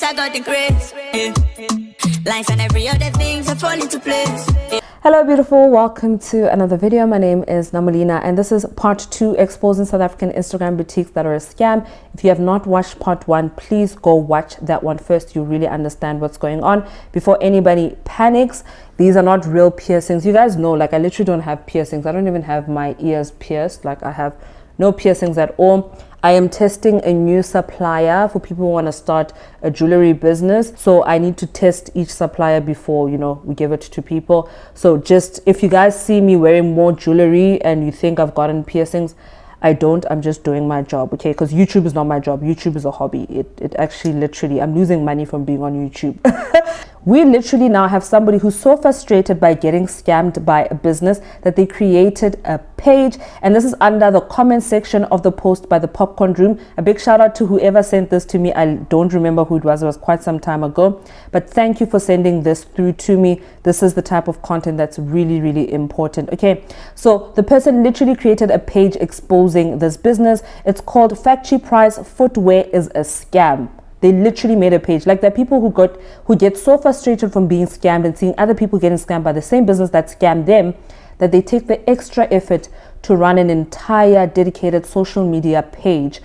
I got the grace. Life and every other thing to fall into place. Hello beautiful, welcome to another video. My name is Namalina and this is part 2, exposing South African Instagram boutiques that are a scam. If you have not watched part 1, please go watch that one first. You really understand what's going on before anybody panics. These are not real piercings. You guys know, like, I literally don't have piercings. I don't even have my ears pierced. Like, I have no piercings at all. I am testing a new supplier for people who want to start a jewelry business. So I need to test each supplier before, we give it to people. So just, if you guys see me wearing more jewelry and you think I've gotten piercings, I don't. I'm just doing my job, okay? Because YouTube is not my job. YouTube is a hobby. It actually literally, I'm losing money from being on YouTube. We literally now have somebody who's so frustrated by getting scammed by a business that they created a page, and this is under the comment section of the post by the Popcorn Room. A big shout out to whoever sent this to me. I don't remember who it was quite some time ago, but thank you for sending this through to me. This is the type of content that's really, really important. Okay, so the person literally created a page exposing this business. It's called Factory Price Footwear is a Scam. They literally made a page. Like, there are people who get so frustrated from being scammed and seeing other people getting scammed by the same business that scammed them, that they take the extra effort to run an entire dedicated social media page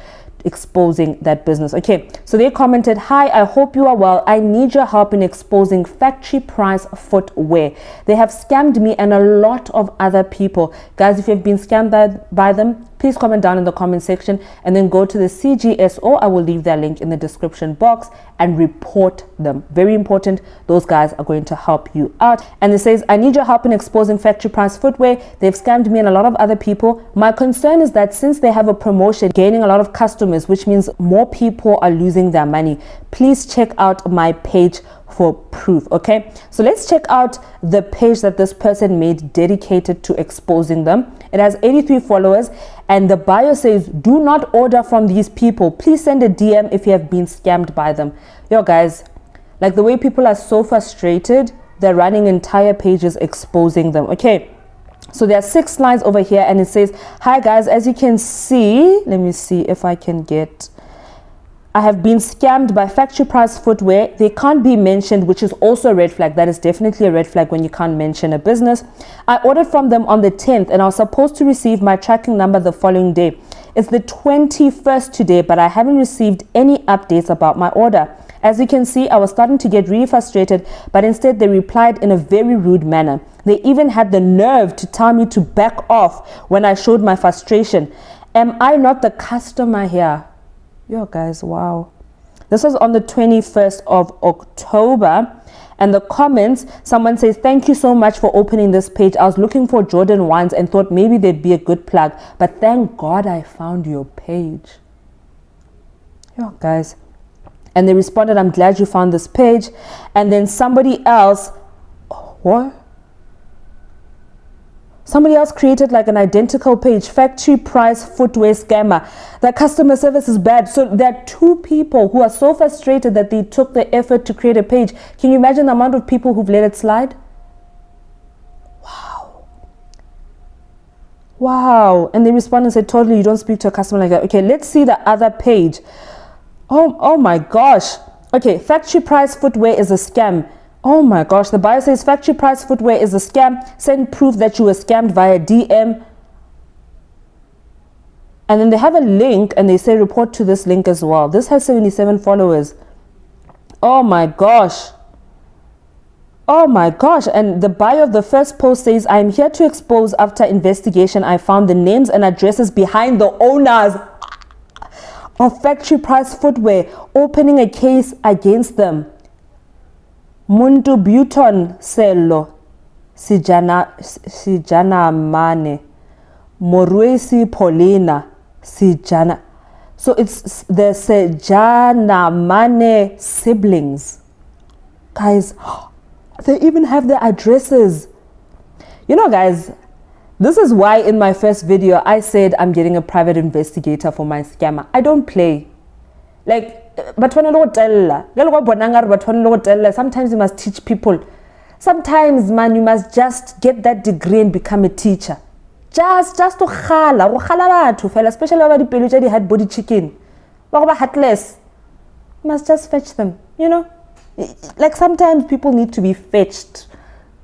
exposing that business. Okay, so they commented, "Hi, I hope you are well. I need your help in exposing Factory Price Footwear. They have scammed me and a lot of other people." Guys, if you've been scammed by them, please comment down in the comment section and then go to the CGSO. I will leave their link in the description box and report them. Very important. Those guys are going to help you out. And it says, "I need your help in exposing Factory Price Footwear. They've scammed me and a lot of other people. My concern is that since they have a promotion gaining a lot of customers, which means more people are losing their money. Please check out my page for proof." Okay, so let's check out the page that this person made dedicated to exposing them. It has 83 followers and the bio says, "Do not order from these people. Please send a DM if you have been scammed by them." Yo guys, like, the way people are so frustrated, they're running entire pages exposing them. Okay, so there are 6 lines over here and it says, "Hi guys, as you can see," let me see if I can get, "I have been scammed by Factory Price Footwear. They can't be mentioned," which is also a red flag. That is definitely a red flag when you can't mention a business. "I ordered from them on the 10th and I was supposed to receive my tracking number the following day. It's the 21st today, but I haven't received any updates about my order. As you can see, I was starting to get really frustrated, but instead they replied in a very rude manner. They even had the nerve to tell me to back off when I showed my frustration. Am I not the customer here?" Yo guys, wow. This was on the 21st of October. And the comments, someone says, "Thank you so much for opening this page. I was looking for Jordan 1s and thought maybe they'd be a good plug, but thank God I found your page." Yo guys. And they responded, "I'm glad you found this page." And then somebody else, what? Somebody else created like an identical page, Factory Price Footwear Scammer. The customer service is bad. So there are 2 people who are so frustrated that they took the effort to create a page. Can you imagine the amount of people who've let it slide? Wow. Wow. And they responded and said, "Totally, you don't speak to a customer like that." Okay, let's see the other page. Oh my gosh. Okay, Factory Price Footwear is a scam. Oh my gosh, the bio says Factory Price Footwear is a scam. Send proof that you were scammed via DM. And then they have a link and they say report to this link as well. This has 77 followers. Oh my gosh. Oh my gosh. And the bio of the first post says, "I'm here to expose after investigation. I found the names and addresses behind the owners of Factory Price Footwear, opening a case against them. Muntu Buton Sello Sijana Mane Moruesi Paulina Sijana." So it's the Sijana Mane siblings. Guys, they even have their addresses. Guys, this is why in my first video I said I'm getting a private investigator for my scammer. I don't play. Like, sometimes you must teach people. Sometimes, man, you must just get that degree and become a teacher. Just to khala batho fela, especially about the peluche they had body chicken. Ba heartless. You must just fetch them, you know. Like sometimes people need to be fetched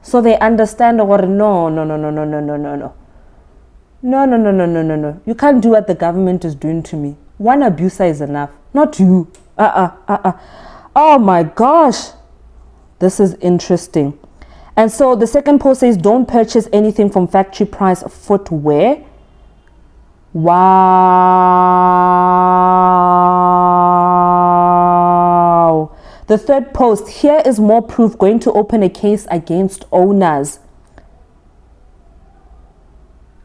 so they understand, or no. No. You can't do what the government is doing to me. One abuser is enough, not you. Oh my gosh. This is interesting. And so the second post says, don't purchase anything from factory price footwear. Wow. The third post, here is more proof, going to open a case against owners.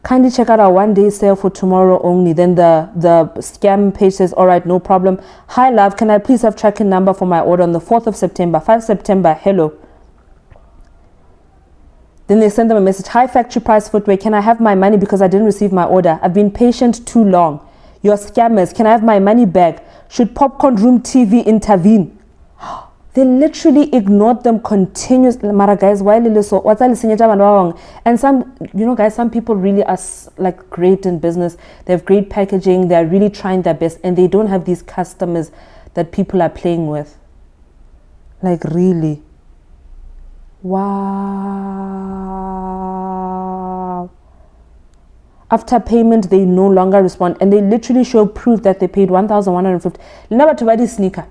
Kindly check out our one-day sale for tomorrow only. Then the scam page says, all right, no problem. Hi, love. Can I please have tracking number for my order on the 4th of September? 5 September. Hello. Then they send them a message. Hi, factory price footwear. Can I have my money because I didn't receive my order? I've been patient too long. You're scammers. Can I have my money back? Should Popcorn Room TV intervene? They literally ignored them continuously. Mara guys, why so? And some, you know, guys, some people really are like great in business. They have great packaging. They're really trying their best, and they don't have these customers that people are playing with. Like really. Wow. After payment, they no longer respond, and they literally show proof that they paid 1,150. Never to buy this sneaker.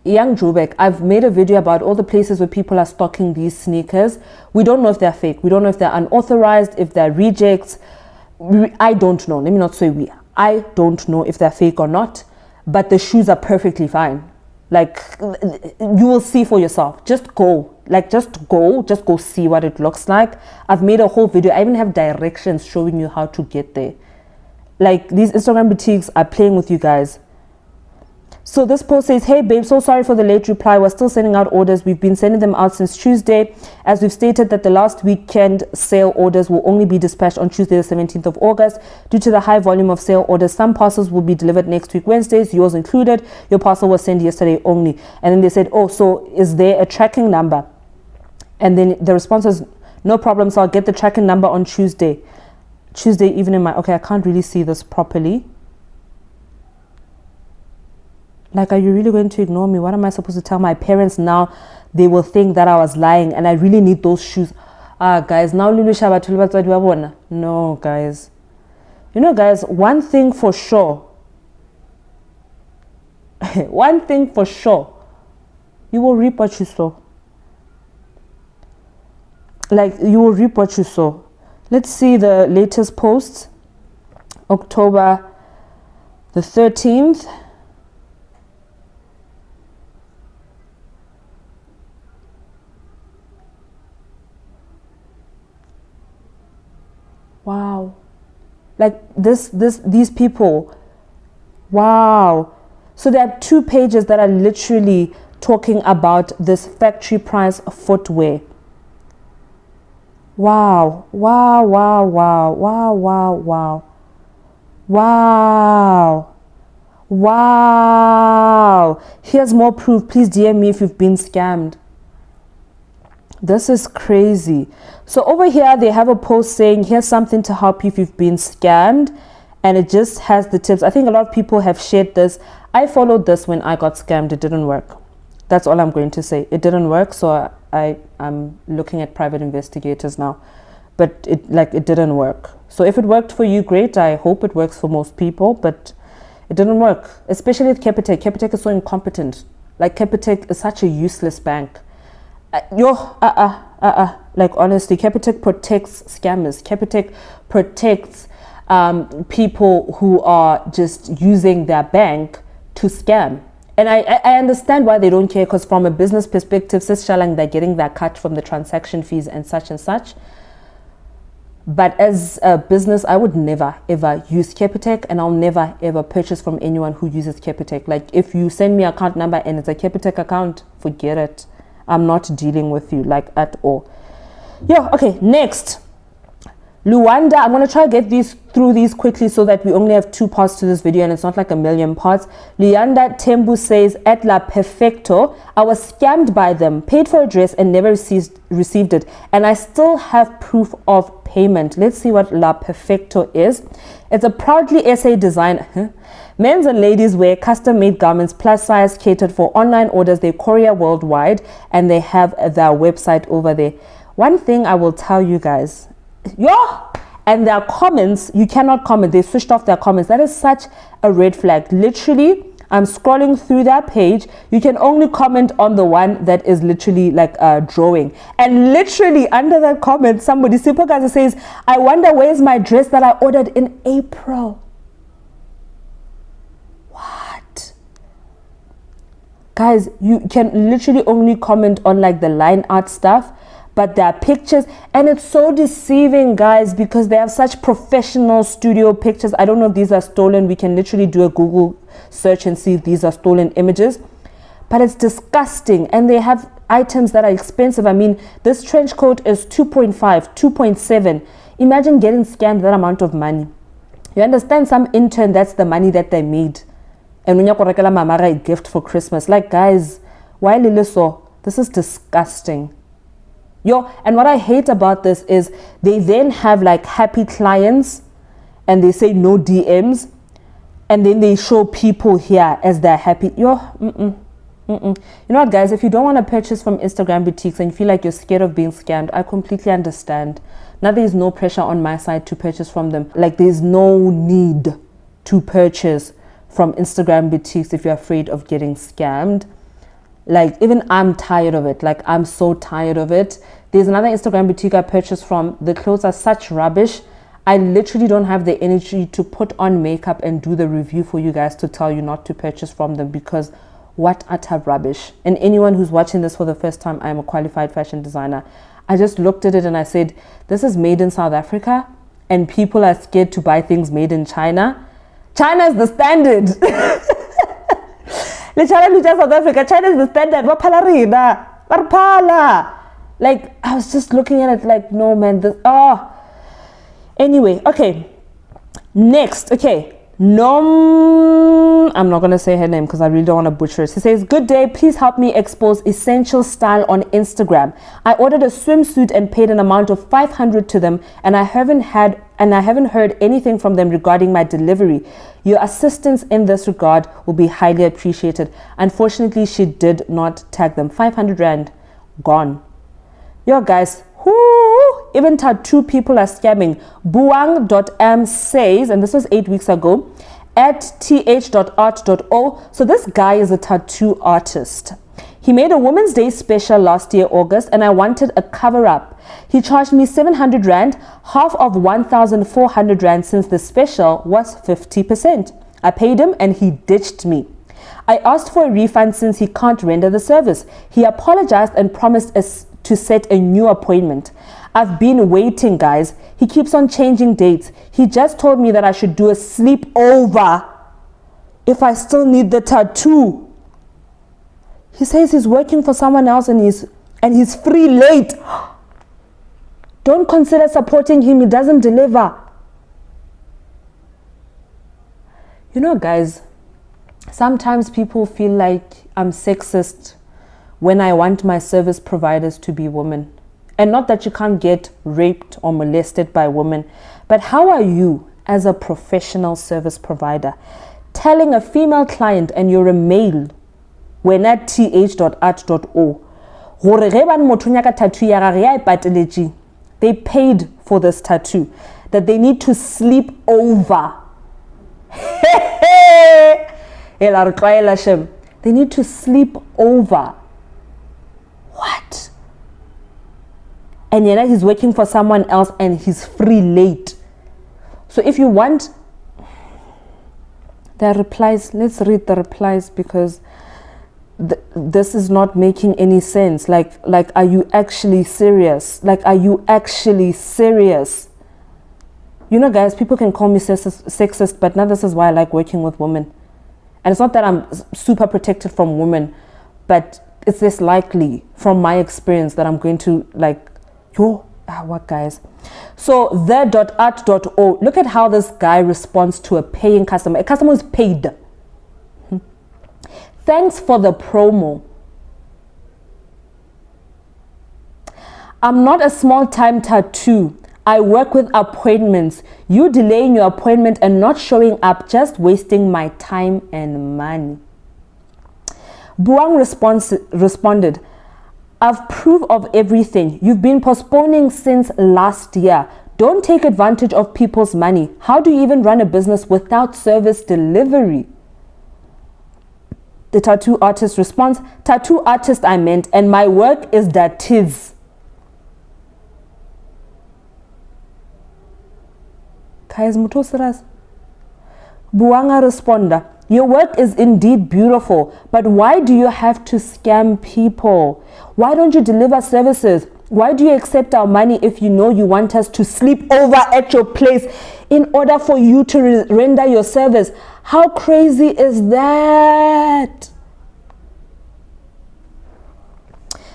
Young Joburg, I've made a video about all the places where people are stocking these sneakers. We don't know if they're fake. We don't know if they're unauthorized, if they're rejects. I don't know. Let me not say we. I don't know if they're fake or not. But the shoes are perfectly fine. Like, you will see for yourself. Just go. Like, just go see what it looks like. I've made a whole video. I even have directions showing you how to get there. Like, these Instagram boutiques are playing with you guys. So this post says, hey babe, so sorry for the late reply. We're still sending out orders. We've been sending them out since Tuesday. As we've stated that the last weekend sale orders will only be dispatched on Tuesday the 17th of August. Due to the high volume of sale orders, some parcels will be delivered next week Wednesdays, yours included. Your parcel was sent yesterday only. And then they said, oh, so is there a tracking number? And then the response was, no problem, so I'll get the tracking number on Tuesday evening. Okay, I can't really see this properly. Like, are you really going to ignore me? What am I supposed to tell my parents now? They will think that I was lying and I really need those shoes. Guys, now Lulu Shaba. No, guys. You know, guys, one thing for sure. One thing for sure. You will reap what you sow. Like, you will reap what you sow. Let's see the latest posts. October the 13th. Wow. Like these people. Wow. So there are two pages that are literally talking about this factory price footwear. Wow. Wow. Here's more proof. Please DM me if you've been scammed. This is crazy. So over here, they have a post saying, here's something to help you if you've been scammed. And it just has the tips. I think a lot of people have shared this. I followed this when I got scammed. It didn't work. That's all I'm going to say. It didn't work. So I'm looking at private investigators now. But it didn't work. So if it worked for you, great. I hope it works for most people. But it didn't work. Especially with Capitec. Capitec is so incompetent. Like, Capitec is such a useless bank. Like, honestly, Capitec protects scammers. Capitec protects people who are just using their bank to scam. And I understand why they don't care, because from a business perspective, they're getting their cut from the transaction fees and such and such. But as a business, I would never ever use Capitec, and I'll never ever purchase from anyone who uses Capitec. Like, if you send me an account number and it's a Capitec account, forget it. I'm not dealing with you, like, at all. Yeah, okay, next. Luanda, I'm going to try to get through these quickly so that we only have 2 parts to this video and it's not like a million parts. Luanda Tembu says, at La Perfecto, I was scammed by them, paid for a dress and never received it. And I still have proof of payment. Let's see what La Perfecto is. It's a proudly SA design. Men's and ladies wear custom-made garments plus size catered for online orders. They courier worldwide and they have their website over there. One thing I will tell you guys, and their comments, you cannot comment. They switched off their comments. That is such a red flag. Literally, I'm scrolling through that page. You can only comment on the one that is literally like a drawing. And literally under that comment, somebody, simple guy, says, I wonder where's my dress that I ordered in April. What? Guys, you can literally only comment on like the line art stuff. But there are pictures, and it's so deceiving, guys, because they have such professional studio pictures. I don't know if these are stolen. We can literally do a Google search and see if these are stolen images. But it's disgusting, and they have items that are expensive. I mean, this trench coat is 2.5, 2.7. Imagine getting scammed that amount of money. You understand, some intern, that's the money that they made. And when you korekela mamara a gift for Christmas, like, guys, why liliso? This is disgusting. And what I hate about this is they then have like happy clients and they say no DMs and then they show people here as they're happy. You know what, guys, if you don't want to purchase from Instagram boutiques and you feel like you're scared of being scammed, I completely understand. Now there's no pressure on my side to purchase from them. Like, there's no need to purchase from Instagram boutiques if you're afraid of getting scammed. Like, even I'm tired of it. Like, I'm so tired of it. There's another Instagram boutique I purchased from. The clothes are such rubbish. I literally don't have the energy to put on makeup and do the review for you guys to tell you not to purchase from them, because what utter rubbish. And anyone who's watching this for the first time, I'm a qualified fashion designer. I just looked at it and I said, this is made in South Africa and people are scared to buy things made in China. China is the standard. South Africa, China is the standard. Like, I was just looking at it like, no, man, this, anyway, okay, next, okay, I'm not gonna say her name because I really don't want to butcher it. She says, good day, please help me expose essential style on Instagram. I ordered a swimsuit and paid an amount of 500 to them, and I haven't heard anything from them regarding my delivery. Your assistance in this regard will be highly appreciated. Unfortunately, she did not tag them. 500 Rand gone. Guys, even tattoo people are scamming. Buang.m says, and this was 8 weeks ago, at th.art.o. So this guy is a tattoo artist. He made a Women's Day special last year, August, and I wanted a cover up. He charged me 700 Rand, half of 1,400 Rand, since the special was 50%. I paid him and he ditched me. I asked for a refund since he can't render the service. He apologized and promised to set a new appointment. I've been waiting, guys. He keeps on changing dates. He just told me that I should do a sleepover if I still need the tattoo. He says he's working for someone else and he's free late. Don't consider supporting him. He doesn't deliver. You know, guys, sometimes people feel like I'm sexist when I want my service providers to be women. And not that you can't get raped or molested by women, but how are you, as a professional service provider, telling a female client, and you're a male, when at th.art.o, they paid for this tattoo, that they need to sleep over. They need to sleep over. What? And yet he's working for someone else and he's free late. So if you want the replies, let's read the replies, because this is not making any sense. Like, are you actually serious? Like, are you actually serious? You know, guys, people can call me sexist, but now this is why I like working with women. And it's not that I'm super protected from women, but it's less likely from my experience that I'm going to, like, what guys? So the.art.o, look at how this guy responds to a paying customer. A customer is paid. Thanks for the promo. I'm not a small-time tattoo. I work with appointments. You delaying your appointment and not showing up, just wasting my time and money. Buang responded, I've proof of everything. You've been postponing since last year. Don't take advantage of people's money. How do you even run a business without service delivery? The tattoo artist responds, tattoo artist I meant, and my work is that is. Buanga responder, your work is indeed beautiful, but why do you have to scam people? Why don't you deliver services? Why do you accept our money if you know you want us to sleep over at your place in order for you to render your service? How crazy is that?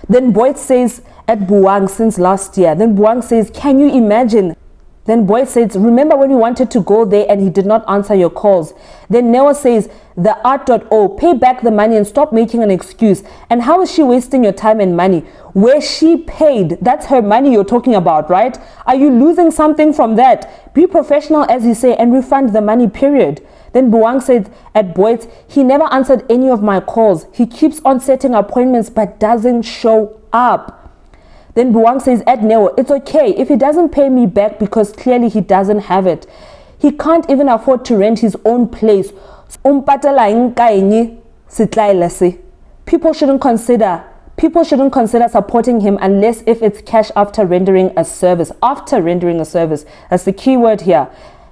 Then Boyd says at Buang since last year. Then Buang says, can you imagine? Then Boyd says, remember when you wanted to go there and he did not answer your calls? Then Neo says, the art.o, pay back the money and stop making an excuse. And how is she wasting your time and money? Where she paid, that's her money you're talking about, right? Are you losing something from that? Be professional, as you say, and refund the money, period. Then Buang said at Boyd's, he never answered any of my calls. He keeps on setting appointments but doesn't show up. Then Buang says at Neo, it's okay if he doesn't pay me back because clearly he doesn't have it. He can't even afford to rent his own place. People shouldn't consider supporting him unless if it's cash after rendering a service. After rendering a service. That's the key word here.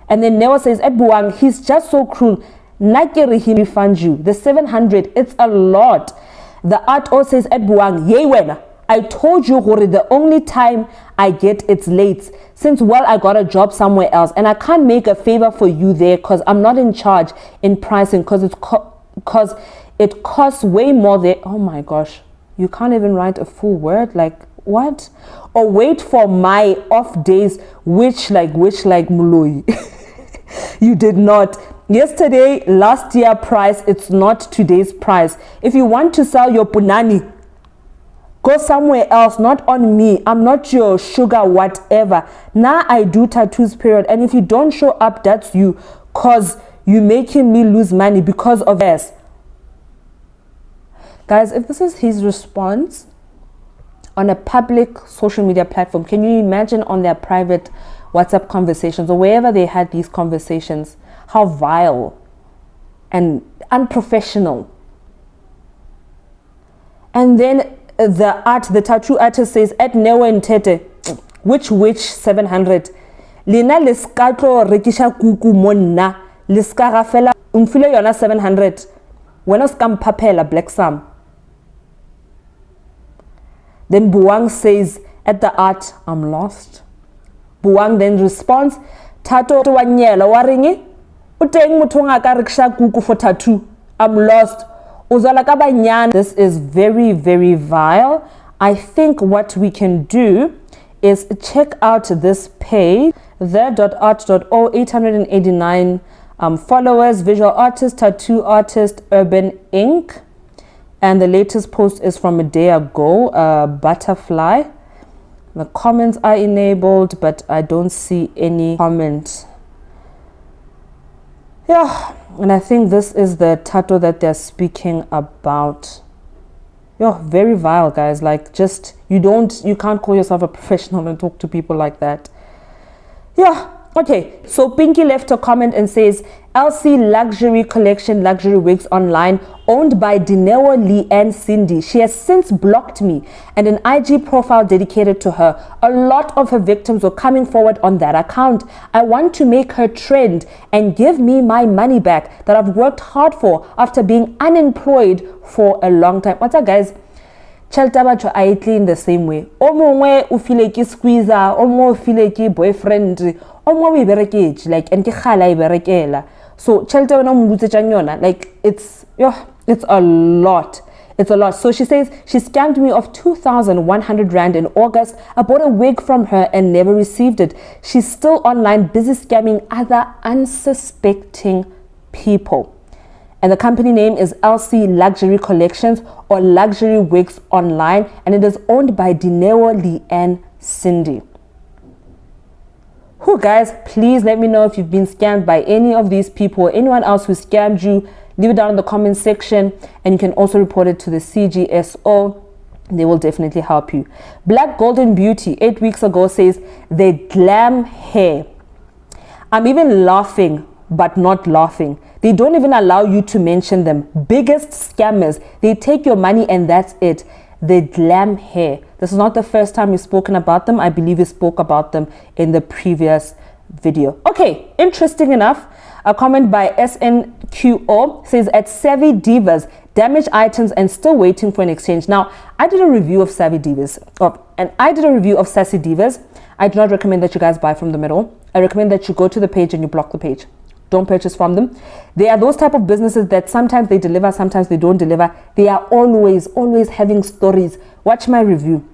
And then Neo says at Buang, he's just so cruel. Nakiri he refund you. The 700, it's a lot. The art O says at Buang, yay wena. I told you, Hori, the only time I get it's late. Since, well, I got a job somewhere else and I can't make a favor for you there because I'm not in charge in pricing because it costs way more there. Oh my gosh, you can't even write a full word. Like, what? Or wait for my off days, which like Muloi. You did not. Yesterday, last year price, it's not today's price. If you want to sell your punani, go somewhere else, not on me. I'm not your sugar whatever. Now I do tattoos, period. And if you don't show up, that's you. Because you're making me lose money because of this. Guys, if this is his response on a public social media platform, can you imagine on their private WhatsApp conversations or wherever they had these conversations, how vile and unprofessional. And then the tattoo artist says at Newe Ntete, which 700 lina liskatlo rekisha kuku monna liska gafela umfile yona 700 wena skampapela black sam. Then Buang says at the art, I'm lost. Buang then responds, tato wanyela waringi uteng muthu ngaka rekisha kuku for tattoo. I'm lost. This is very, very vile. I think what we can do is check out this page, the.art.o, 889 followers, visual artist, tattoo artist, urban ink. And the latest post is from a day ago, butterfly. The comments are enabled, but I don't see any comment. Yeah. And I think this is the tattoo that they're speaking about. Yo, very vile, guys. Like, just, you can't call yourself a professional and talk to people like that. Yeah, okay. So Pinky left a comment and says, LC Luxury Collection Luxury Wigs Online, owned by Dineo Lee and Cindy. She has since blocked me and an IG profile dedicated to her. A lot of her victims were coming forward on that account. I want to make her trend and give me my money back that I've worked hard for after being unemployed for a long time. What's up, guys? Cheltabacho I clean the same way. Omwe ufile ki squeezer, omo ufile ki boyfriend, omo we berekage like and ki khala iberekela. So Chelta no mbutse chanyona, like it's a lot. It's a lot. So she says she scammed me of 2,100 Rand in August. I bought a wig from her and never received it. She's still online, busy scamming other unsuspecting people. And the company name is LC Luxury Collections or Luxury Wigs Online, and it is owned by Dineo Leanne Cindy. Who, guys, please let me know if you've been scammed by any of these people or anyone else who scammed you. Leave it down in the comment section, and you can also report it to the CGSO. They will definitely help you. Black Golden Beauty 8 weeks ago says they glam hair. I'm even laughing but not laughing. They don't even allow you to mention them. Biggest scammers. They take your money and that's it. They glam hair. This is not the first time we've spoken about them. I believe we spoke about them in the previous video. Okay, interesting enough. A comment by SNQO says, at Savvy Divas, damaged items and still waiting for an exchange. Now, I did a review of Savvy Divas, and I did a review of Sassy Divas. I do not recommend that you guys buy from the middle. I recommend that you go to the page and you block the page. Don't purchase from them. They are those type of businesses that sometimes they deliver, sometimes they don't deliver. They are always having stories. Watch my review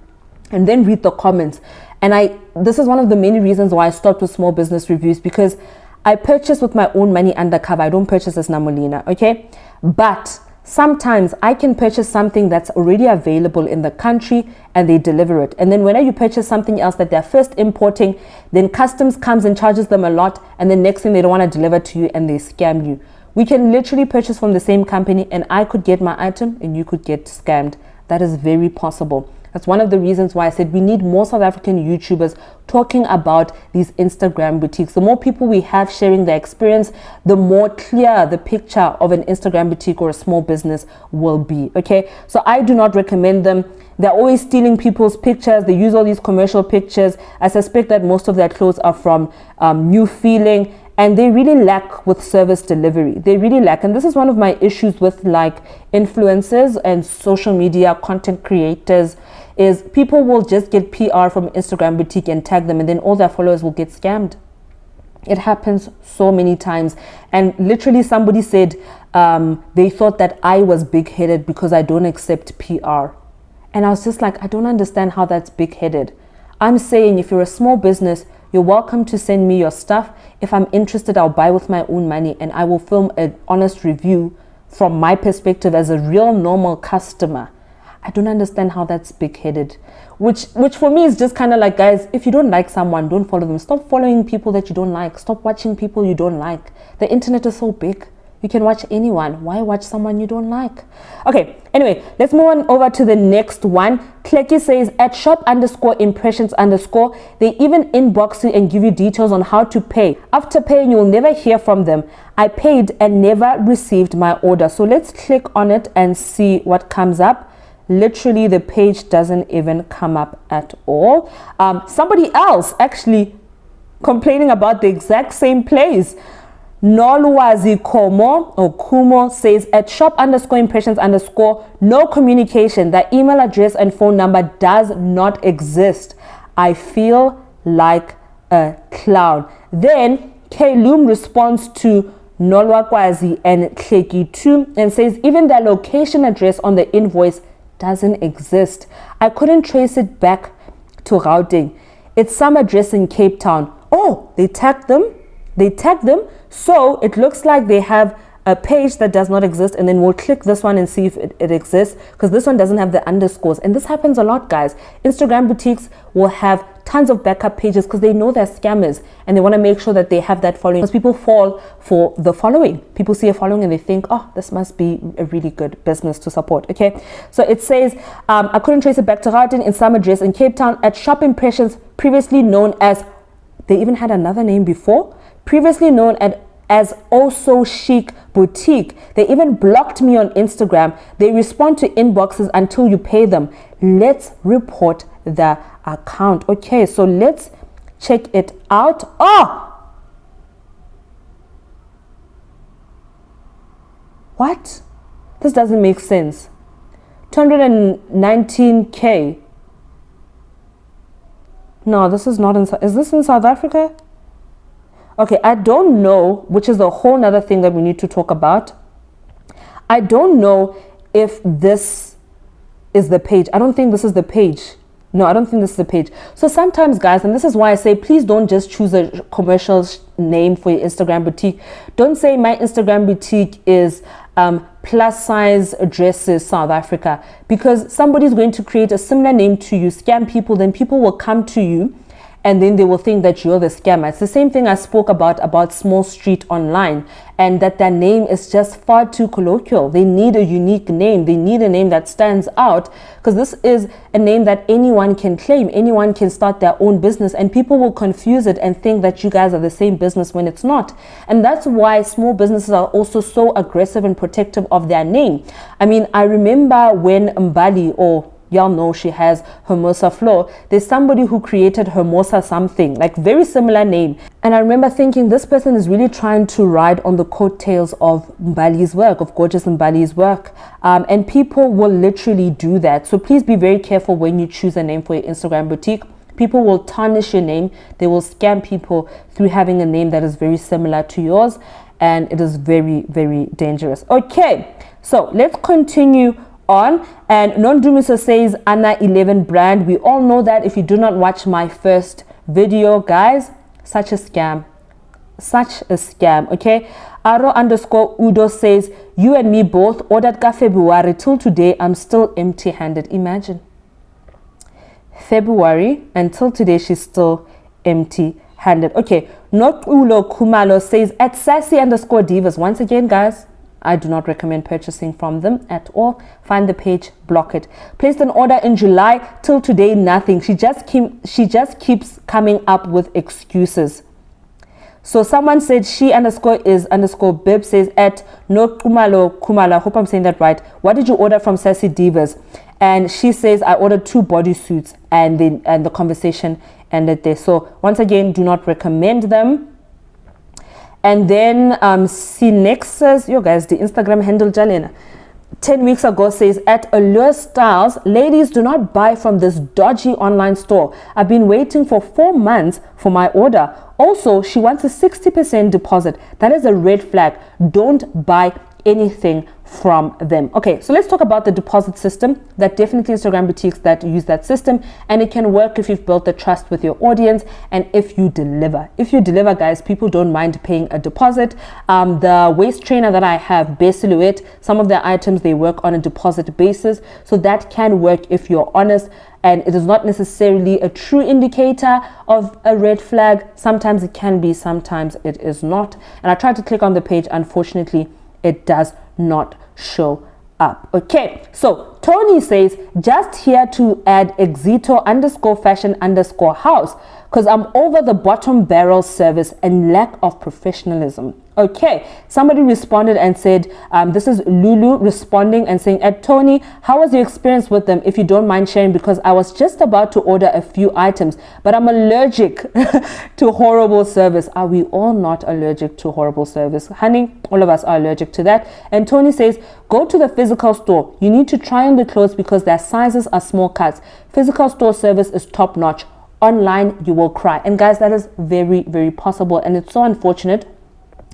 and then read the comments. And this is one of the many reasons why I stopped with small business reviews, because I purchase with my own money undercover. I don't purchase as Namolina, okay? But sometimes I can purchase something that's already available in the country and they deliver it. And then whenever you purchase something else that they're first importing, then customs comes and charges them a lot. And then next thing, they don't want to deliver to you and they scam you. We can literally purchase from the same company and I could get my item and you could get scammed. That is very possible. That's one of the reasons why I said we need more South African YouTubers talking about these Instagram boutiques. The more people we have sharing their experience, the more clear the picture of an Instagram boutique or a small business will be. Okay, so I do not recommend them. They're always stealing people's pictures. They use all these commercial pictures. I suspect that most of their clothes are from New Feeling. And they really lack with service delivery. They really lack. And this is one of my issues with like influencers and social media content creators, is people will just get PR from Instagram boutique and tag them, and then all their followers will get scammed. It happens so many times. And literally somebody said they thought that I was big-headed because I don't accept PR. And I was just like, I don't understand how that's big-headed. I'm saying if you're a small business, you're welcome to send me your stuff. If I'm interested, I'll buy with my own money and I will film an honest review from my perspective as a real normal customer. I don't understand how that's big-headed, which for me is just kind of like, guys, if you don't like someone, don't follow them. Stop following people that you don't like. Stop watching people you don't like. The internet is so big. You can watch anyone. Why watch someone you don't like? Okay, anyway, let's move on over to the next one. Kleki says, at shop_impressions_, they even inbox you and give you details on how to pay. After paying, you will never hear from them. I paid and never received my order. So let's click on it and see what comes up. Literally, the page doesn't even come up at all. Somebody else actually complaining about the exact same place. Nolwazi Komo or Kumo says, at shop_impressions_, no communication. The email address and phone number does not exist. I feel like a clown. Then Loom responds to Nolwakwazi and Kleki too and says, even the location address on the invoice doesn't exist. I couldn't trace it back to Gauteng. It's some address in Cape Town. Oh, they tagged them. So it looks like they have a page that does not exist, and then we'll click this one and see if it exists, because this one doesn't have the underscores. And this happens a lot, guys. Instagram boutiques will have tons of backup pages because they know they're scammers and they want to make sure that they have that following, because people fall for the following. People see a following and they think, oh, this must be a really good business to support. Okay, so it says, I couldn't trace it back to Gauteng, in some address in Cape Town, at Shop Impressions, previously known as, they even had another name before, previously known as Also Chic Boutique. They even blocked me on Instagram. They respond to inboxes until you pay them. Let's report the account. Okay, so let's check it out. Oh, what? This doesn't make sense. 219K. No, this is not in. Is this in South Africa? Okay, I don't know, which is a whole nother thing that we need to talk about. I don't know if this is the page. I don't think this is the page. No, I don't think this is the page. So sometimes, guys, and this is why I say, please don't just choose a commercial name for your Instagram boutique. Don't say my Instagram boutique is plus size dresses South Africa, because somebody's going to create a similar name to you, scam people. Then people will come to you and then they will think that you're the scammer. It's the same thing I spoke about Small Street Online, and that their name is just far too colloquial. They need a unique name. They need a name that stands out, because this is a name that anyone can claim. Anyone can start their own business, and people will confuse it and think that you guys are the same business when it's not. And that's why small businesses are also so aggressive and protective of their name. I mean, I remember when Mbali, or y'all know she has Hermosa Floor, there's somebody who created Hermosa something, like very similar name. And I remember thinking, this person is really trying to ride on the coattails of Mbali's work, of Gorgeous Mbali's work. And people will literally do that. So please be very careful when you choose a name for your Instagram boutique. People will tarnish your name. They will scam people through having a name that is very similar to yours. And it is very, very dangerous. Okay, so let's continue on. And Nondumiso says Anna 11 brand. We all know that. If you do not watch my first video, guys, such a scam, okay. Aro_Udo says, you and me both ordered ka February till today I'm still empty-handed. Imagine, February until today she's still empty-handed. Okay, Nokulo Kumalo says at sassy_divas. Once again, guys, I do not recommend purchasing from them at all. Find the page, block it. Placed an order in July, till today nothing. She just keeps coming up with excuses. So someone said she_is_bib says at no Kumalo, I hope I'm saying that right. What did you order from Sassy Divas? And she says I ordered 2 bodysuits, and the conversation ended there. So once again, do not recommend them. And then Cinex says, yo guys, the Instagram handle Jalena 10 weeks ago says at Allure Styles, ladies, do not buy from this dodgy online store. I've been waiting for 4 months for my order. Also, she wants a 60% deposit. That is a red flag. Don't buy anything from them. Okay, so let's talk about the deposit system. That definitely Instagram boutiques that use that system, and it can work if you've built the trust with your audience and if you deliver. If you deliver, guys, people don't mind paying a deposit. The waist trainer that I have, Bare Silhouette, some of their items, they work on a deposit basis, so that can work if you're honest. And it is not necessarily a true indicator of a red flag. Sometimes it can be, sometimes it is not. And I tried to click on the page. Unfortunately, it does not show up. Okay, so Tony says, just here to add exito_fashion_house, because I'm over the bottom barrel service and lack of professionalism. Okay, somebody responded and said, this is Lulu responding and saying, at Tony, how was your experience with them, if you don't mind sharing, because I was just about to order a few items, but I'm allergic to horrible service. Are we all not allergic to horrible service? Honey, all of us are allergic to that. And Tony says, go to the physical store. You need to try on the clothes because their sizes are small cuts. Physical store service is top notch. Online, you will cry. And guys, that is very, very possible. And it's so unfortunate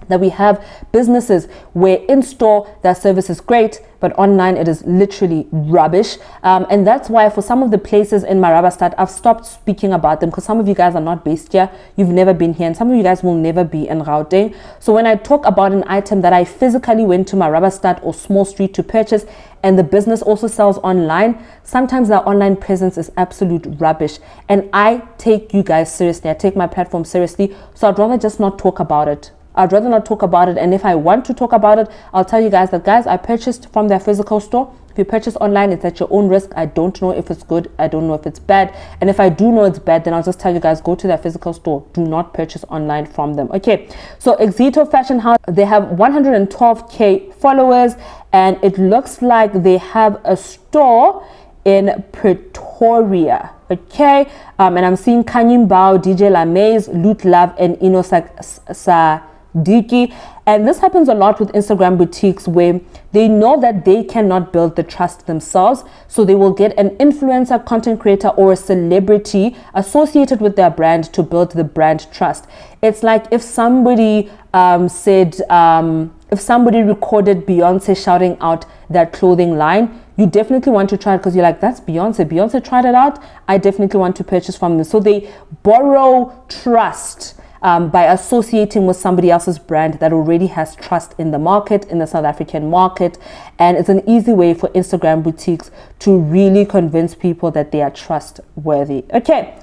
that we have businesses where in store their service is great, but online it is literally rubbish. And that's why for some of the places in Marabastad, I've stopped speaking about them, because some of you guys are not based here, you've never been here, and some of you guys will never be in Gauteng. So when I talk about an item that I physically went to Marabastad or Small Street to purchase, and the business also sells online, sometimes their online presence is absolute rubbish. And I take you guys seriously, I take my platform seriously, so I'd rather just not talk about it. I'd rather not talk about it. And if I want to talk about it, I'll tell you guys that, guys, I purchased from their physical store. If you purchase online, it's at your own risk. I don't know if it's good. I don't know if it's bad. And if I do know it's bad, then I'll just tell you guys, go to their physical store. Do not purchase online from them. Okay, so Exito Fashion House, they have 112K followers, and it looks like they have a store in Pretoria. Okay, and I'm seeing Kanyim Bao, DJ Lamaze, Loot Love, and Inosa Diki. And this happens a lot with Instagram boutiques where they know that they cannot build the trust themselves, so they will get an influencer, content creator, or a celebrity associated with their brand to build the brand trust. It's like if somebody if somebody recorded Beyonce shouting out their clothing line, you definitely want to try it because you're like, that's Beyonce tried it out, I definitely want to purchase from them. So they borrow trust by associating with somebody else's brand that already has trust in the market, in the South African market. And it's an easy way for Instagram boutiques to really convince people that they are trustworthy. Okay.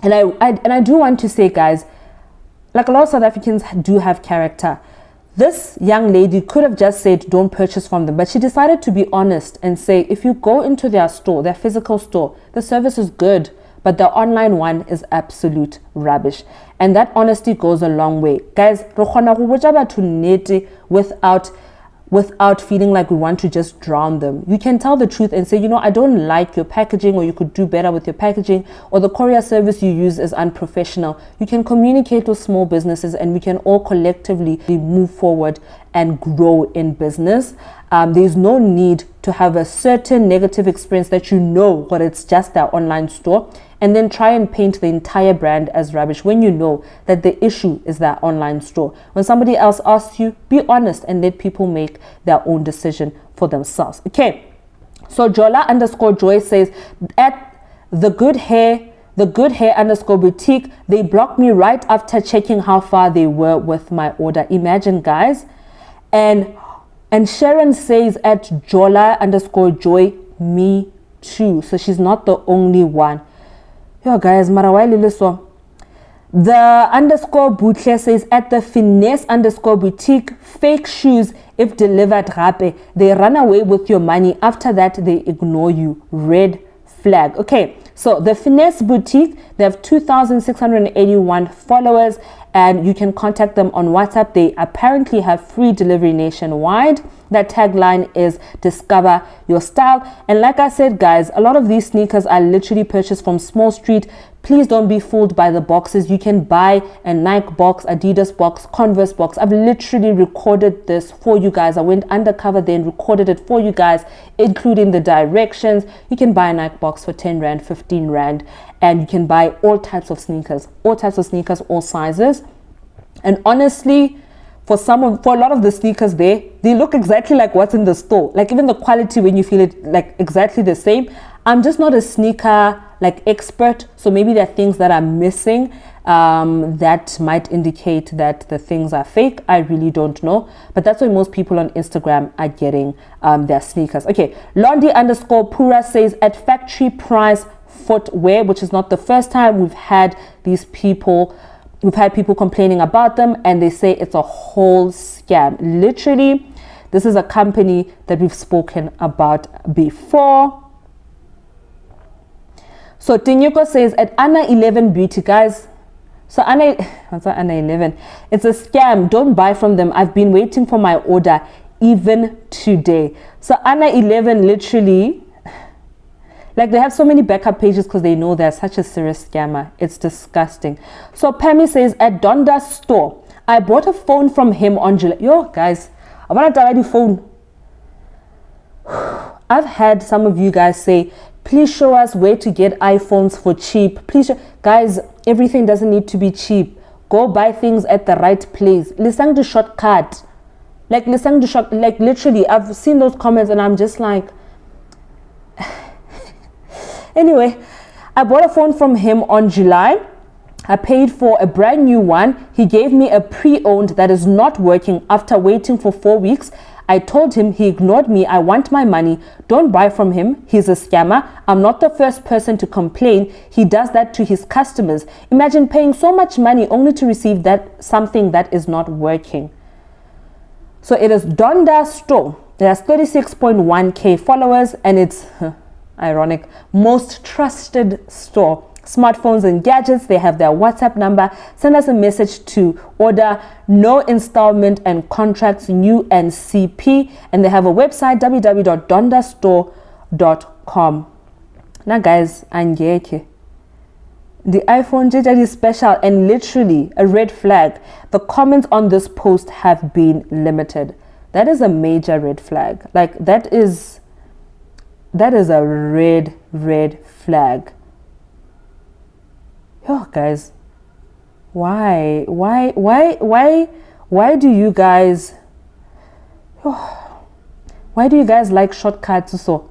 And I do want to say, guys, like a lot of South Africans do have character. This young lady could have just said, don't purchase from them. But she decided to be honest and say, if you go into their store, their physical store, the service is good, but the online one is absolute rubbish. And that honesty goes a long way. Guys, without feeling like we want to just drown them. You can tell the truth and say, you know, I don't like your packaging, or you could do better with your packaging, or the courier service you use is unprofessional. You can communicate with small businesses and we can all collectively move forward and grow in business. There's no need to have a certain negative experience that you know, but it's just their online store, and then try and paint the entire brand as rubbish when you know that the issue is their online store. When somebody else asks you, be honest and let people make their own decision for themselves. Okay, so Jola_Joy says, at the good hair underscore boutique, they blocked me right after checking how far they were with my order. Imagine, guys. And Sharon says at Jola_Joy, me too. So she's not the only one. Yo guys, so the underscore boutique says at the finesse underscore boutique, fake shoes if delivered rape, they run away with your money. After that, they ignore you. Red flag. Okay, so the finesse boutique, they have 2,681 followers, and you can contact them on WhatsApp. They apparently have free delivery nationwide. That tagline is discover your style. And like I said, guys, a lot of these sneakers are literally purchased from Small Street. Please don't be fooled by the boxes. You can buy a Nike box, Adidas box, Converse box. I've literally recorded this for you guys. I went undercover there and recorded it for you guys, including the directions. You can buy a Nike box for 10 Rand, 15 Rand, and you can buy all types of sneakers, all sizes. And honestly, for a lot of the sneakers there, they look exactly like what's in the store. Like even the quality, when you feel it, like exactly the same. I'm just not a sneaker like expert, so maybe there are things that are missing that might indicate that the things are fake. I really don't know, but that's why most people on Instagram are getting their sneakers. Okay, Londi_Pura says at factory price footwear, which is not the first time we've had these people. We've had people complaining about them, and they say it's a whole scam. Literally, this is a company that we've spoken about before. So Tinyuko says at Anna 11 Beauty, guys. So what's that, Anna 11? It's a scam. Don't buy from them. I've been waiting for my order even today. So Anna 11 literally, like, they have so many backup pages because they know they're such a serious scammer. It's disgusting. So Pammy says at Donda's store, I bought a phone from him on July. Yo, guys, I want to tell you the phone. I've had some of you guys say, please show us where to get iPhones for cheap. Please, guys, everything doesn't need to be cheap. Go buy things at the right place. Listen to shortcut. Like, listen to short. Like, literally, I've seen those comments and I'm just like. Anyway, I bought a phone from him on July. I paid for a brand new one. He gave me a pre-owned that is not working after waiting for 4 weeks. I told him, he ignored me. I want my money. Don't buy from him. He's a scammer. I'm not the first person to complain. He does that to his customers. Imagine paying so much money only to receive something that is not working. So it is Donda Store. It has 36.1k followers, and it's ironic, most trusted store. Smartphones and gadgets, they have their WhatsApp number. Send us a message to order, no installment and contracts, new and CP. And they have a website, www.dondastore.com. Now guys, angeke. The iPhone JJ is special and literally a red flag. The comments on this post have been limited. That is a major red flag. Like, that is a red flag. Yo, guys, why do you guys, Why do you guys like shortcuts? So,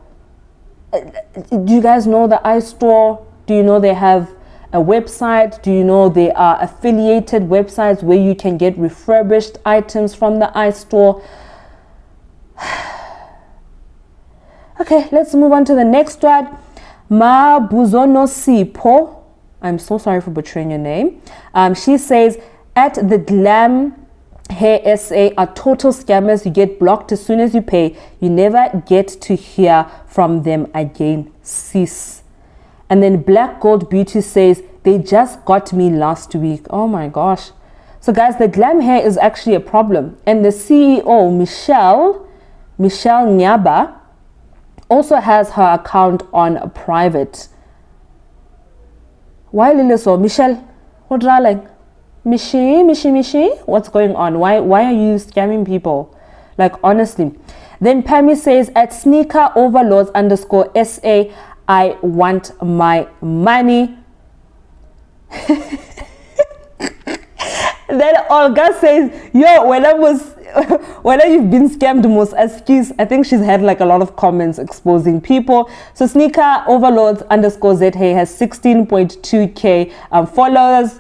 do you guys know the iStore? Do you know they have a website? Do you know they are affiliated websites where you can get refurbished items from the iStore? Okay, let's move on to the next one. Ma Buzono Sipo. I'm so sorry for butchering your name. She says, at the Glam Hair SA are total scammers. You get blocked as soon as you pay. You never get to hear from them again, sis. And then Black Gold Beauty says, they just got me last week. Oh my gosh. So guys, the glam hair is actually a problem. And the CEO, Michelle Nyaba, also has her account on private. Why Liliso? Michelle, what darling? Mishi, what's going on? Why are you scamming people? Like, honestly. Then Pammy says, at sneaker overlords _SA, I want my money. Then Olga says, yo, when you've been scammed most excuse. I think she's had like a lot of comments exposing people. So sneaker overlords _ZA has 16.2k followers.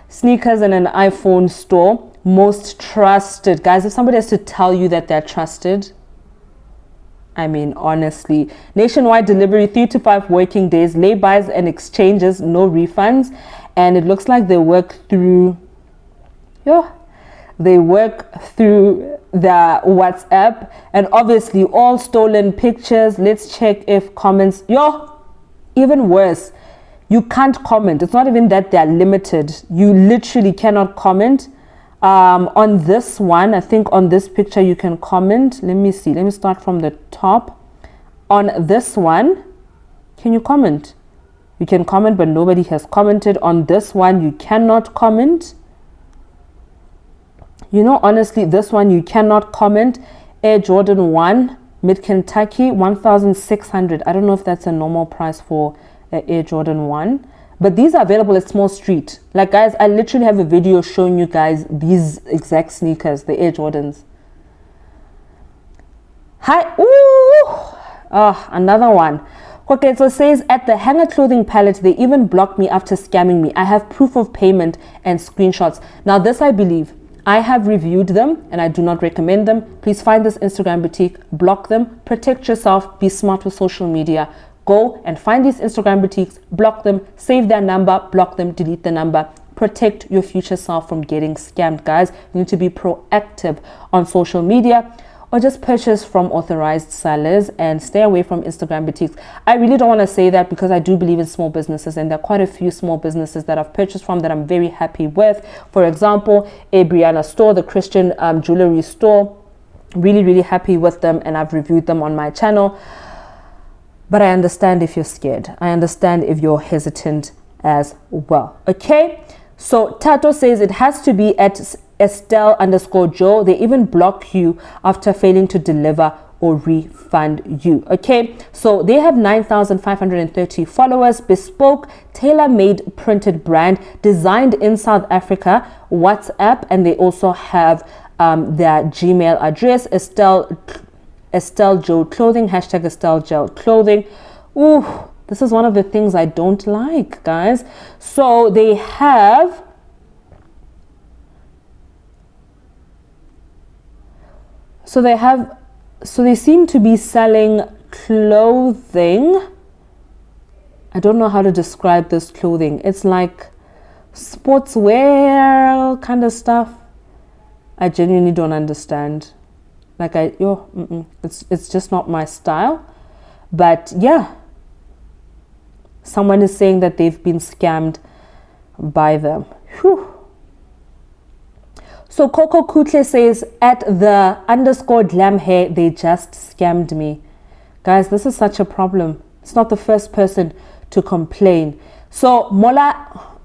Sneakers in an iPhone store, most trusted. Guys, if somebody has to tell you that they're trusted, I mean, honestly. Nationwide delivery, 3 to 5 working days, lay-bys and exchanges, no refunds. And it looks like they work through the WhatsApp, and obviously all stolen pictures. Let's check if comments, even worse. You can't comment. It's not even that they're limited. You literally cannot comment. On this one, I think on this picture you can comment. Let me see. Let me start from the top. On this one, can you comment? You can comment, but nobody has commented. On this one, you cannot comment. You know, honestly, this one you cannot comment. Air Jordan 1, Mid-Kentucky, 1,600. I don't know if that's a normal price for Air Jordan 1, but these are available at Small Street. Like, guys, I literally have a video showing you guys these exact sneakers, the Air Jordans. Hi. Another one. Okay, so it says, at the hanger clothing palette, they even blocked me after scamming me. I have proof of payment and screenshots. Now this, I believe, I have reviewed them and I do not recommend them. Please find this Instagram boutique, block them, protect yourself, be smart with social media. Go and find these Instagram boutiques, block them, save their number, block them, delete the number. Protect your future self from getting scammed, guys. You need to be proactive on social media, or just purchase from authorized sellers and stay away from Instagram boutiques. I really don't want to say that because I do believe in small businesses, and there are quite a few small businesses that I've purchased from that I'm very happy with. For example, a Brianna store, the Christian jewelry store. Really happy with them, and I've reviewed them on my channel. But I understand if you're scared. I understand if you're hesitant as well. Okay, so Tato says it has to be at Estelle_Joe. They even block you after failing to deliver or refund you. Okay, so they have 9,530 followers. Bespoke, tailor-made printed brand, designed in South Africa. WhatsApp, and they also have their Gmail address. Estelle Joe Clothing, hashtag Estelle Joe Clothing. Ooh, this is one of the things I don't like, guys. So they have so they seem to be selling clothing. I don't know how to describe this clothing. It's like sportswear kind of stuff. I genuinely don't understand. Like it's just not my style. But yeah, someone is saying that they've been scammed by them. Whew. So Coco Kutle says, at the _glam hair, they just scammed me. Guys, this is such a problem. It's not the first person to complain. So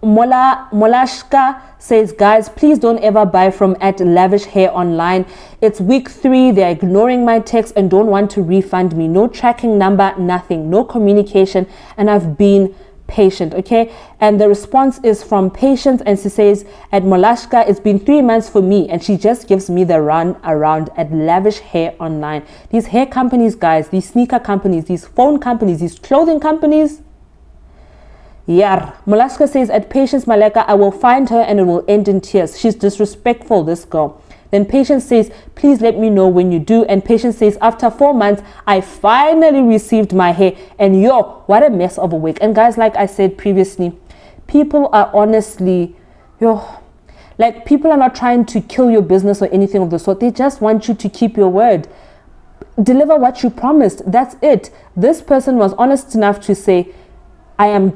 Molashka says, guys, please don't ever buy from at Lavish Hair online. It's week 3. They're ignoring my text and don't want to refund me. No tracking number, nothing, no communication. And I've been patient. Okay, and the response is from Patience, and she says, at Molashka, it's been 3 months for me, and she just gives me the run around at Lavish Hair Online. These hair companies, guys, these sneaker companies, these phone companies, these clothing companies. Yeah, Molashka says, at Patience Maleka, I will find her and it will end in tears. She's disrespectful, this girl. Then Patience says, please let me know when you do. And Patience says, after 4 months, I finally received my hair. And yo, what a mess of a wig. And guys, like I said previously, people are honestly, like, people are not trying to kill your business or anything of the sort. They just want you to keep your word. Deliver what you promised. That's it. This person was honest enough to say, I am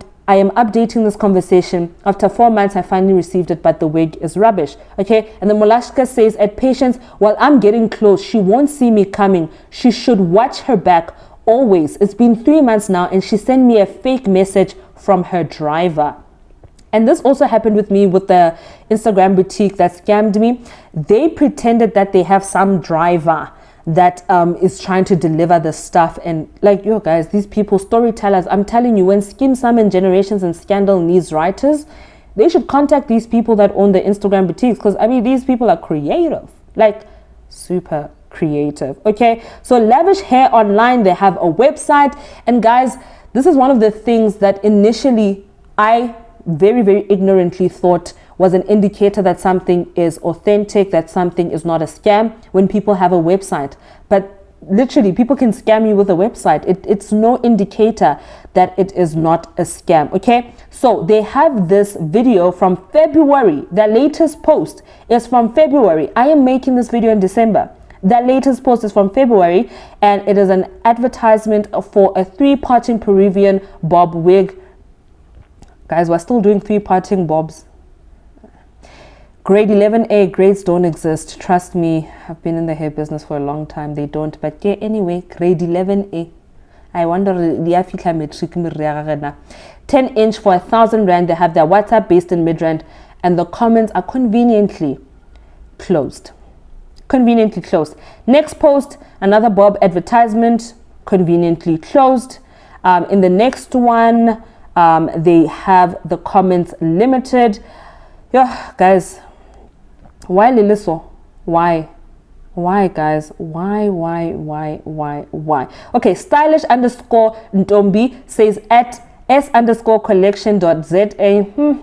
updating this conversation. After 4 months, I finally received it, but the wig is rubbish. Okay. And then Molashka says, at Patience, while I'm getting close, she won't see me coming. She should watch her back always. It's been 3 months now, and she sent me a fake message from her driver. And this also happened with me with the Instagram boutique that scammed me. They pretended that they have some driver that is trying to deliver the stuff, and like, yo guys, these people, storytellers, I'm telling you, when Skim Summon Generations and Scandal needs writers, they should contact these people that own the Instagram boutiques, because I mean, these people are creative, like super creative. Okay, so Lavish Hair Online, they have a website, and guys, this is one of the things that initially I very, very ignorantly thought was an indicator that something is authentic, that something is not a scam, when people have a website. But literally, people can scam you with a website. It's no indicator that it is not a scam. Okay, so they have this video from February. Their latest post is from February. I am making this video in December. Their latest post is from February, and it is an advertisement for a 3-parting Peruvian bob wig. Guys, we're still doing 3-parting bobs. Grade 11A, grades don't exist. Trust me, I've been in the hair business for a long time. They don't. But yeah, anyway, grade 11A. I wonder, 10-inch for 1,000 Rand. They have their WhatsApp based in Midrand, and the comments are conveniently closed. Conveniently closed. Next post, another bob advertisement, conveniently closed. In the next one, they have the comments limited. Yeah, guys, why Liliso? Why guys? Why? Okay, stylish _ Ntombi says, at s_collection.za,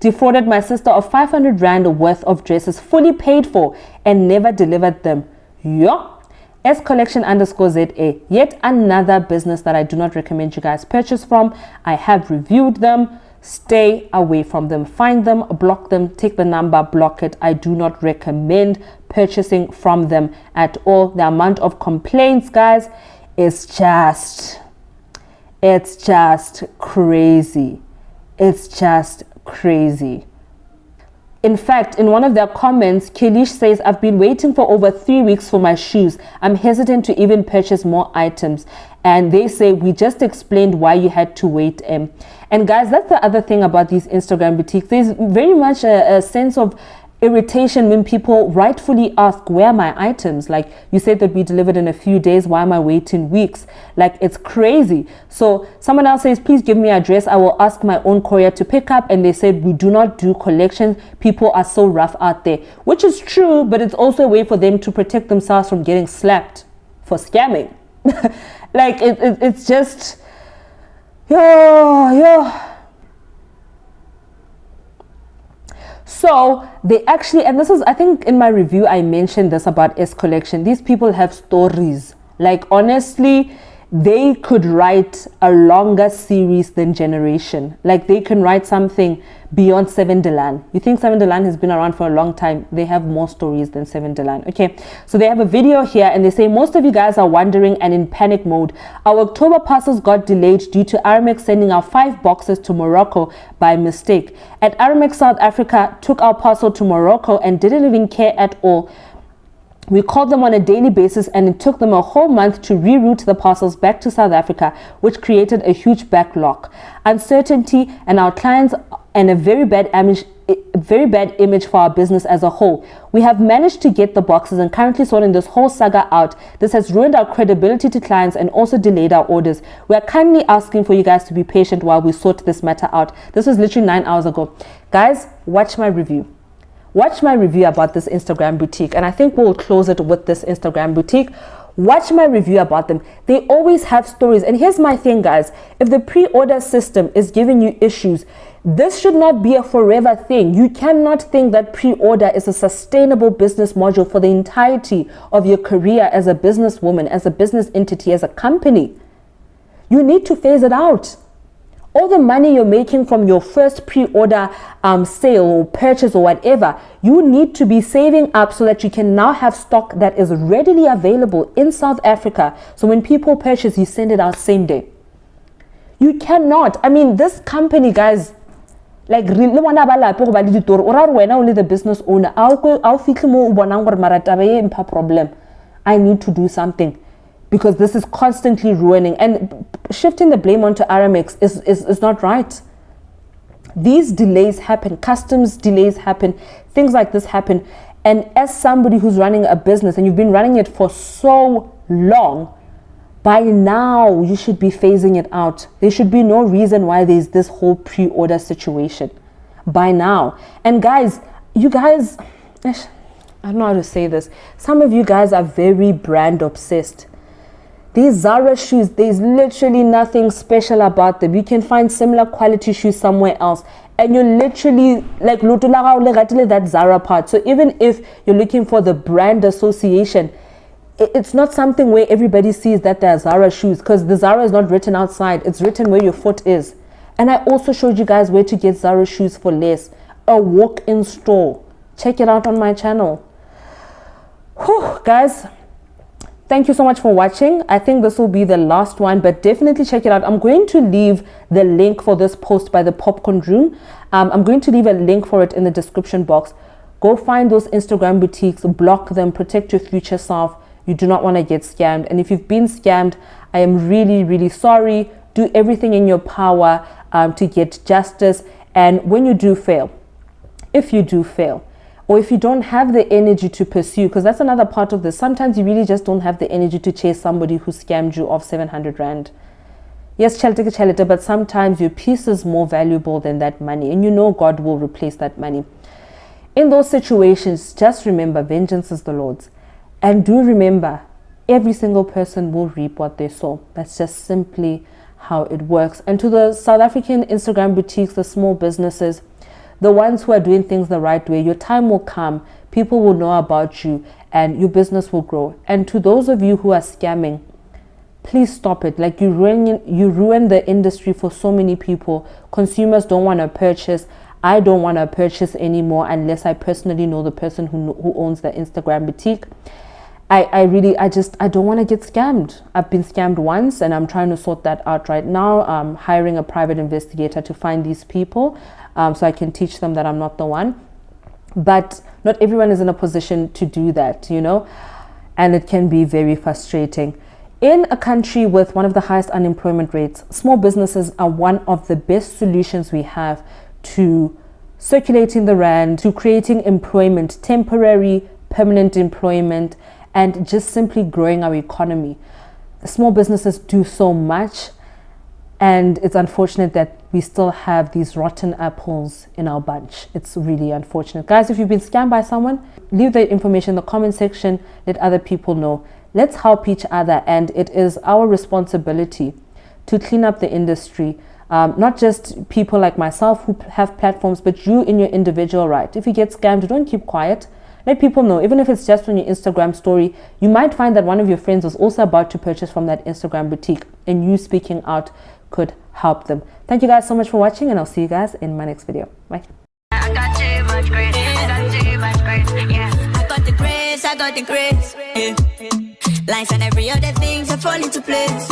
defrauded my sister of 500 Rand worth of dresses, fully paid for, and never delivered them. Yeah. s_collection_za, yet another business that I do not recommend you guys purchase from. I have reviewed them. Stay away from them. Find them, block them, take the number, block it. I do not recommend purchasing from them at all. The amount of complaints, guys, is just crazy. It's just crazy. In fact, in one of their comments, Kilish says, I've been waiting for over 3 weeks for my shoes. I'm hesitant to even purchase more items. And they say, we just explained why you had to wait. And guys, that's the other thing about these Instagram boutiques. There's very much a sense of irritation when people rightfully ask, where are my items? Like, you said that we delivered in a few days. Why am I waiting weeks? Like, it's crazy. So someone else says, please give me your address. I will ask my own courier to pick up. And they said, we do not do collections. People are so rough out there, which is true, but it's also a way for them to protect themselves from getting slapped for scamming. Like, it's just, yeah. So they actually, and this is, I think in my review, I mentioned this about S Collection. These people have stories. Like, honestly, they could write a longer series than Generation. Like, they can write something beyond Seven Delan. You think Seven Delan has been around for a long time? They have more stories than Seven Delan. Okay, so they have a video here, and they say, most of you guys are wondering and in panic mode. Our October parcels got delayed due to Aramex sending our 5 boxes to Morocco by mistake. At Aramex South Africa took our parcel to Morocco and didn't even care at all. We called them on a daily basis, and it took them a whole month to reroute the parcels back to South Africa, which created a huge backlog, uncertainty, and our clients and a very bad very bad image for our business as a whole. We have managed to get the boxes and currently sorting this whole saga out. This has ruined our credibility to clients and also delayed our orders. We are kindly asking for you guys to be patient while we sort this matter out. This was literally 9 hours ago. Guys, watch my review. Watch my review about this Instagram boutique, and I think we'll close it with this Instagram boutique. Watch my review about them. They always have stories. And here's my thing, guys. If the pre-order system is giving you issues, this should not be a forever thing. You cannot think that pre-order is a sustainable business module for the entirety of your career as a businesswoman, as a business entity, as a company. You need to phase it out. All the money you're making from your first pre-order sale or purchase or whatever, you need to be saving up so that you can now have stock that is readily available in South Africa. So when people purchase, you send it out same day. You cannot. I mean, this company, guys, like only the business owner. Problem. I need to do something, because this is constantly ruining, and shifting the blame onto Aramex is not right. These delays happen, customs delays happen, things like this happen. And as somebody who's running a business and you've been running it for so long, by now you should be phasing it out. There should be no reason why there's this whole pre-order situation by now. And guys, you guys, I don't know how to say this. Some of you guys are very brand obsessed. These Zara shoes, there's literally nothing special about them. You can find similar quality shoes somewhere else, and you're literally like that Zara part. So even if you're looking for the brand association, it's not something where everybody sees that they're Zara shoes, because the Zara is not written outside. It's written where your foot is. And I also showed you guys where to get Zara shoes for less. A walk-in store. Check it out on my channel. Whew, guys. Thank you so much for watching. I think this will be the last one, but definitely check it out. I'm going to leave the link for this post by the Popcorn Room. I'm going to leave a link for it in the description box. Go find those Instagram boutiques, block them, protect your future self. You do not want to get scammed. And if you've been scammed, I am really, really sorry. Do everything in your power to get justice. And when you do fail, if you do fail, or if you don't have the energy to pursue, because that's another part of this. Sometimes you really just don't have the energy to chase somebody who scammed you of 700 Rand. Yes, chalite, but sometimes your peace is more valuable than that money. And you know God will replace that money. In those situations, just remember, vengeance is the Lord's. And do remember, every single person will reap what they sow. That's just simply how it works. And to the South African Instagram boutiques, the small businesses, the ones who are doing things the right way, your time will come. People will know about you and your business will grow. And to those of you who are scamming, please stop it. Like, you ruin the industry for so many people. Consumers don't want to purchase. I don't want to purchase anymore unless I personally know the person who owns the Instagram boutique. I don't want to get scammed. I've been scammed once and I'm trying to sort that out right now. I'm hiring a private investigator to find these people so I can teach them that I'm not the one. But not everyone is in a position to do that, you know, and it can be very frustrating. In a country with one of the highest unemployment rates, small businesses are one of the best solutions we have to circulating the rand, to creating employment, temporary, permanent employment, and just simply growing our economy. Small businesses do so much, and it's unfortunate that we still have these rotten apples in our bunch. It's really unfortunate. Guys, if you've been scammed by someone, leave the information in the comment section. Let other people know. Let's help each other, and it is our responsibility to clean up the industry. Not just people like myself who have platforms, but you in your individual right. If you get scammed, don't keep quiet. Let people know, even if it's just on your Instagram story. You might find that one of your friends was also about to purchase from that Instagram boutique, and you speaking out could help them. Thank you guys so much for watching, and I'll see you guys in my next video. Bye. I got too much grace. I got too much grace. Yeah. I got the grace. I got the grace. Yeah. Life and every other thing to fall into place.